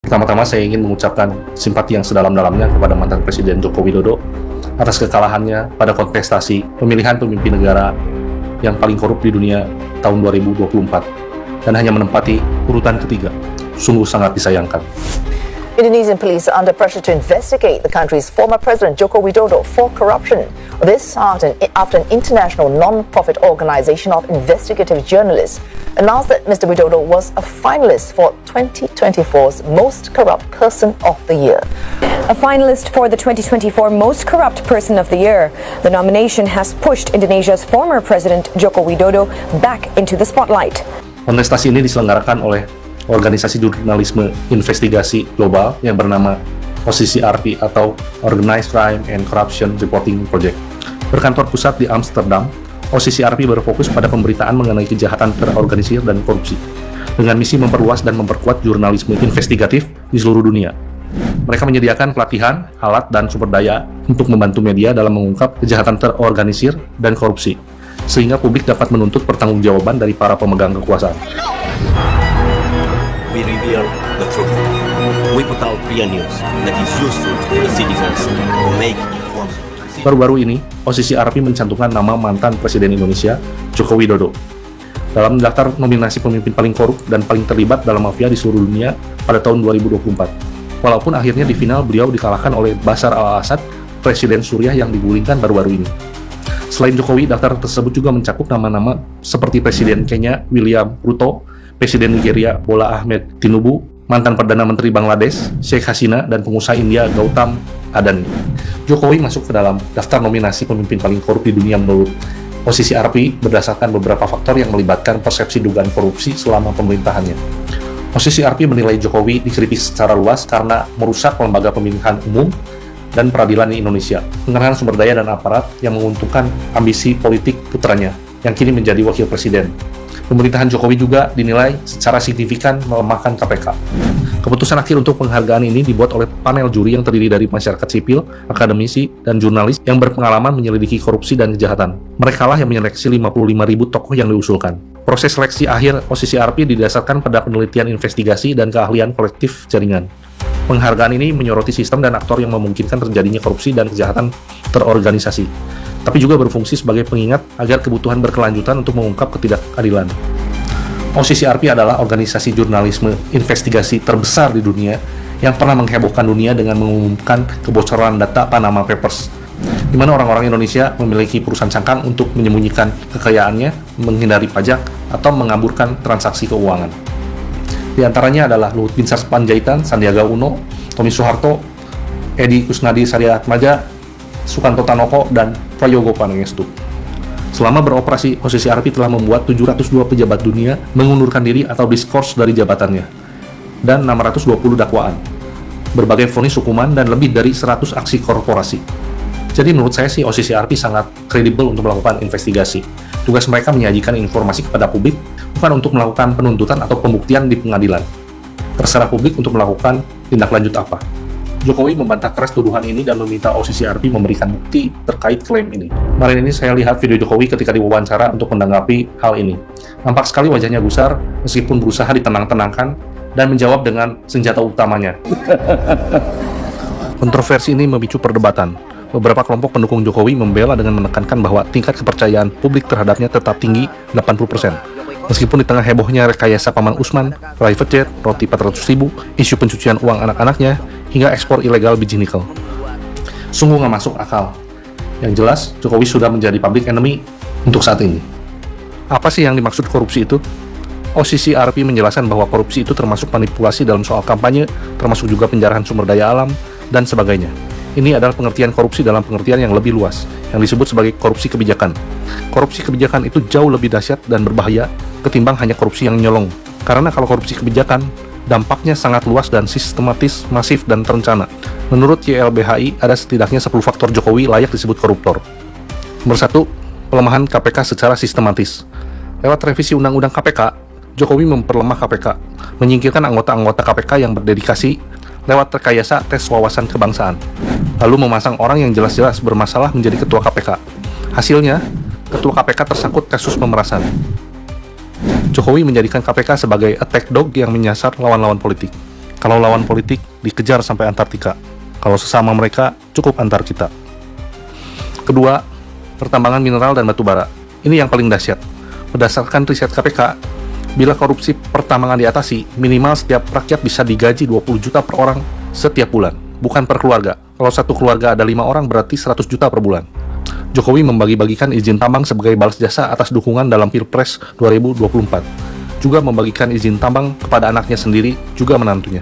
Pertama-tama saya ingin mengucapkan simpati yang sedalam-dalamnya kepada mantan Presiden Joko Widodo atas kekalahannya pada kontestasi pemilihan pemimpin negara yang paling korup di dunia tahun 2024 dan hanya menempati urutan ketiga. Sungguh sangat disayangkan. Indonesian police are under pressure to investigate the country's former president Joko Widodo for corruption. This after an international non-profit organization of investigative journalists announced that Mr. Widodo was a finalist for 2024's Most Corrupt Person of the Year. A finalist for the 2024 Most Corrupt Person of the Year, the nomination has pushed Indonesia's former president Joko Widodo back into the spotlight. Kontestasi ini diselenggarakan oleh organisasi jurnalisme investigasi global yang bernama OCCRP atau Organized Crime and Corruption Reporting Project. Berkantor pusat di Amsterdam, OCCRP berfokus pada pemberitaan mengenai kejahatan terorganisir dan korupsi, dengan misi memperluas dan memperkuat jurnalisme investigatif di seluruh dunia. Mereka menyediakan pelatihan, alat, dan sumber daya untuk membantu media dalam mengungkap kejahatan terorganisir dan korupsi, sehingga publik dapat menuntut pertanggungjawaban dari para pemegang kekuasaan. We reveal the truth. We put out real news that is useful to the citizens to make informed. Baru-baru ini, OCCRP mencantumkan nama mantan Presiden Indonesia, Joko Widodo, dalam daftar nominasi pemimpin paling korup dan paling terlibat dalam mafia di seluruh dunia pada tahun 2024. Walaupun akhirnya di final beliau dikalahkan oleh Bashar al-Assad, Presiden Suriah yang digulingkan baru-baru ini. Selain Jokowi, daftar tersebut juga mencakup nama-nama seperti Presiden Kenya William Ruto, Presiden Nigeria Bola Ahmed Tinubu, mantan Perdana Menteri Bangladesh Sheikh Hasina, dan pengusaha India Gautam Adani. Jokowi masuk ke dalam daftar nominasi pemimpin paling korup di dunia menurut OCCRP berdasarkan beberapa faktor yang melibatkan persepsi dugaan korupsi selama pemerintahannya. OCCRP menilai Jokowi dikritik secara luas karena merusak lembaga pemilihan umum dan peradilan di Indonesia, mengerahkan sumber daya dan aparat yang menguntungkan ambisi politik putranya yang kini menjadi wakil presiden. Pemerintahan Jokowi juga dinilai secara signifikan melemahkan KPK. Keputusan akhir untuk penghargaan ini dibuat oleh panel juri yang terdiri dari masyarakat sipil, akademisi, dan jurnalis yang berpengalaman menyelidiki korupsi dan kejahatan. Mereka lah yang menyeleksi 55.000 tokoh yang diusulkan. Proses seleksi akhir OCCRP didasarkan pada penelitian investigasi dan keahlian kolektif jaringan. Penghargaan ini menyoroti sistem dan aktor yang memungkinkan terjadinya korupsi dan kejahatan terorganisasi, tapi juga berfungsi sebagai pengingat agar kebutuhan berkelanjutan untuk mengungkap ketidakadilan. OCCRP adalah organisasi jurnalisme investigasi terbesar di dunia yang pernah menghebohkan dunia dengan mengumumkan kebocoran data Panama Papers, di mana orang-orang Indonesia memiliki perusahaan cangkang untuk menyembunyikan kekayaannya, menghindari pajak, atau mengaburkan transaksi keuangan. Di antaranya adalah Luhut Binsar Panjaitan, Sandiaga Uno, Tommy Soeharto, Edi Kusnadi Sariatmaja, Sukanto Tanoko, dan Prayogo Pangestu. Selama beroperasi, OCCRP telah membuat 702 pejabat dunia mengundurkan diri atau diskors dari jabatannya, dan 620 dakwaan, berbagai vonis hukuman, dan lebih dari 100 aksi korporasi. Jadi menurut saya sih OCCRP sangat kredibel untuk melakukan investigasi. Tugas mereka menyajikan informasi kepada publik, bukan untuk melakukan penuntutan atau pembuktian di pengadilan. Terserah publik untuk melakukan tindak lanjut apa. Jokowi membantah keras tuduhan ini dan meminta OCCRP memberikan bukti terkait klaim ini. Kemarin ini saya lihat video Jokowi ketika diwawancara untuk menanggapi hal ini. Nampak sekali wajahnya gusar meskipun berusaha ditenang-tenangkan dan menjawab dengan senjata utamanya. Kontroversi ini memicu perdebatan. Beberapa kelompok pendukung Jokowi membela dengan menekankan bahwa tingkat kepercayaan publik terhadapnya tetap tinggi 80%. Meskipun di tengah hebohnya rekayasa Paman Usman, private jet, roti 400.000, isu pencucian uang anak-anaknya, hingga ekspor ilegal biji nikel. Sungguh nggak masuk akal. Yang jelas, Jokowi sudah menjadi public enemy untuk saat ini. Apa sih yang dimaksud korupsi itu? OCCRP menjelaskan bahwa korupsi itu termasuk manipulasi dalam soal kampanye, termasuk juga penjarahan sumber daya alam, dan sebagainya. Ini adalah pengertian korupsi dalam pengertian yang lebih luas, yang disebut sebagai korupsi kebijakan. Korupsi kebijakan itu jauh lebih dahsyat dan berbahaya ketimbang hanya korupsi yang nyolong. Karena kalau korupsi kebijakan, dampaknya sangat luas dan sistematis, masif, dan terencana. Menurut YLBHI, ada setidaknya 10 faktor Jokowi layak disebut koruptor. Nomor 1, pelemahan KPK secara sistematis. Lewat revisi Undang-Undang KPK, Jokowi memperlemah KPK, menyingkirkan anggota-anggota KPK yang berdedikasi lewat rekayasa tes wawasan kebangsaan, lalu memasang orang yang jelas-jelas bermasalah menjadi ketua KPK. Hasilnya, ketua KPK tersangkut kasus pemerasan. Jokowi menjadikan KPK sebagai attack dog yang menyasar lawan-lawan politik. Kalau lawan politik, dikejar sampai Antartika. Kalau sesama mereka, cukup antar kita. Kedua, pertambangan mineral dan batu bara. Ini yang paling dahsyat. Berdasarkan riset KPK, bila korupsi pertambangan diatasi, minimal setiap rakyat bisa digaji 20 juta per orang setiap bulan, bukan per keluarga. Kalau satu keluarga ada 5 orang, berarti 100 juta per bulan. Jokowi membagi-bagikan izin tambang sebagai balas jasa atas dukungan dalam Pilpres 2024. Juga membagikan izin tambang kepada anaknya sendiri, juga menantunya.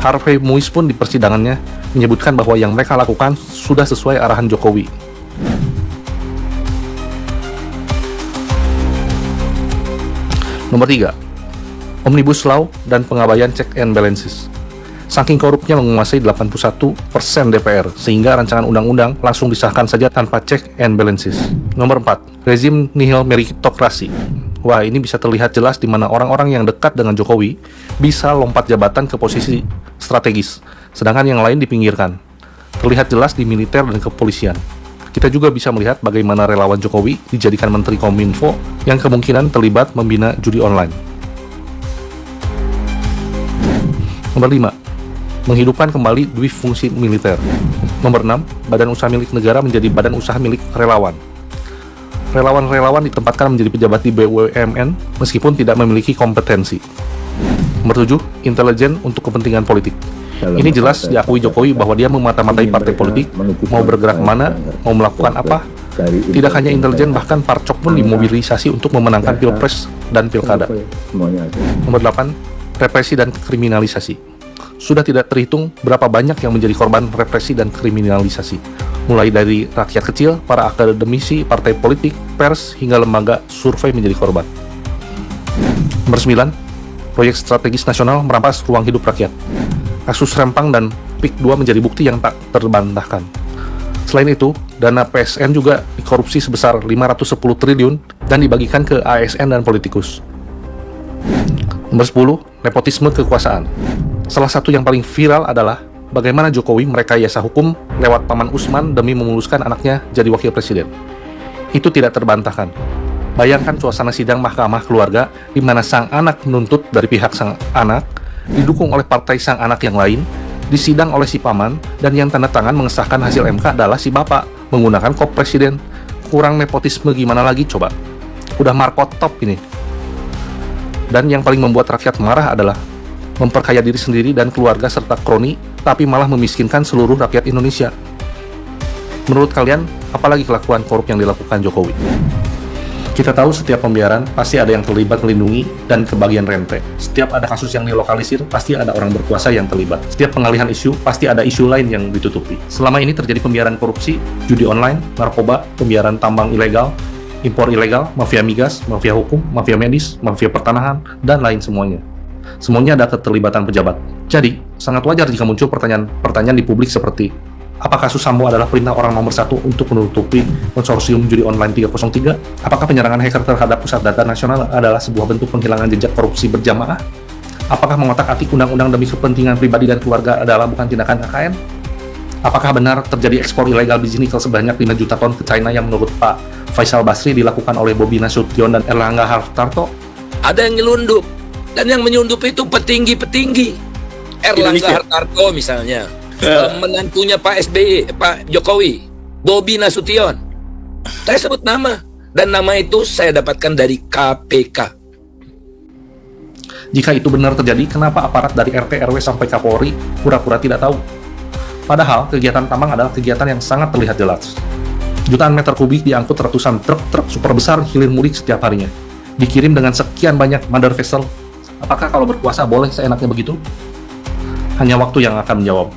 Harvey Muiz pun di persidangannya menyebutkan bahwa yang mereka lakukan sudah sesuai arahan Jokowi. Nomor 3, Omnibus Law dan pengabaian check and balances. Saking korupnya menguasai 81% DPR, sehingga rancangan undang-undang langsung disahkan saja tanpa check and balances. Nomor 4, rezim nihil meritokrasi. Wah, ini bisa terlihat jelas di mana orang-orang yang dekat dengan Jokowi bisa lompat jabatan ke posisi strategis, sedangkan yang lain dipinggirkan. Terlihat jelas di militer dan kepolisian. Kita juga bisa melihat bagaimana relawan Jokowi dijadikan Menteri Kominfo yang kemungkinan terlibat membina judi online. Nomor 5, menghidupkan kembali dui fungsi militer. Nomor 6, badan usaha milik negara menjadi badan usaha milik relawan. Relawan-relawan ditempatkan menjadi pejabat di BUMN meskipun tidak memiliki kompetensi. Nomor 7, intelijen untuk kepentingan politik. Ini jelas diakui Jokowi bahwa dia memata-matai partai politik, mau bergerak kemana, mau melakukan apa. Tidak hanya intelijen, bahkan Parcok pun dimobilisasi untuk memenangkan Pilpres dan Pilkada. Nomor 8, represi dan kriminalisasi. Sudah tidak terhitung berapa banyak yang menjadi korban represi dan kriminalisasi. Mulai dari rakyat kecil, para akademisi, partai politik, pers, hingga lembaga survei menjadi korban. Nomor 9, proyek strategis nasional merampas ruang hidup rakyat. Kasus Rempang dan PIK 2 menjadi bukti yang tak terbantahkan. Selain itu, dana PSN juga dikorupsi sebesar 510 triliun dan dibagikan ke ASN dan politikus. Nomor 10, nepotisme kekuasaan. Salah satu yang paling viral adalah bagaimana Jokowi merekayasa hukum lewat Paman Usman demi memuluskan anaknya jadi wakil presiden. Itu tidak terbantahkan. Bayangkan suasana sidang mahkamah keluarga di mana sang anak menuntut dari pihak sang anak, didukung oleh partai sang anak yang lain, disidang oleh si paman, dan yang tanda tangan mengesahkan hasil MK adalah si bapak menggunakan kop presiden. Kurang nepotisme gimana lagi coba? Udah markot top ini. Dan yang paling membuat rakyat marah adalah memperkaya diri sendiri dan keluarga serta kroni, tapi malah memiskinkan seluruh rakyat Indonesia. Menurut kalian, apalagi kelakuan korup yang dilakukan Jokowi? Kita tahu setiap pembiaran pasti ada yang terlibat melindungi dan kebagian rente. Setiap ada kasus yang dilokalisir, pasti ada orang berkuasa yang terlibat. Setiap pengalihan isu, pasti ada isu lain yang ditutupi. Selama ini terjadi pembiaran korupsi, judi online, narkoba, pembiaran tambang ilegal, impor ilegal, mafia migas, mafia hukum, mafia medis, mafia pertanahan, dan lain semuanya. Semuanya ada keterlibatan pejabat. Jadi, sangat wajar jika muncul pertanyaan di publik seperti, apakah kasus Sambo adalah perintah orang nomor 1 untuk menutupi konsorsium judi online 303? Apakah penyerangan hacker terhadap pusat data nasional adalah sebuah bentuk penghilangan jejak korupsi berjamaah? Apakah mengotak-atik undang-undang demi kepentingan pribadi dan keluarga adalah bukan tindakan KKN? Apakah benar terjadi ekspor ilegal biji nikel sebanyak 5 juta ton ke China yang menurut Pak Faisal Basri dilakukan oleh Bobi Nasution dan Erlangga Hartarto? Ada yang nyelundup, dan yang menyelundup itu petinggi-petinggi. Erlangga Hartarto misalnya, menantunya Pak SBY, Pak Jokowi, Bobi Nasution. Saya sebut nama, dan nama itu saya dapatkan dari KPK. Jika itu benar terjadi, kenapa aparat dari RT, RW sampai Kapolri pura-pura tidak tahu? Padahal kegiatan tambang adalah kegiatan yang sangat terlihat jelas. Jutaan meter kubik diangkut ratusan truk-truk super besar hilir mudik setiap harinya. Dikirim dengan sekian banyak mother vessel. Apakah kalau berkuasa boleh seenaknya begitu? Hanya waktu yang akan menjawab.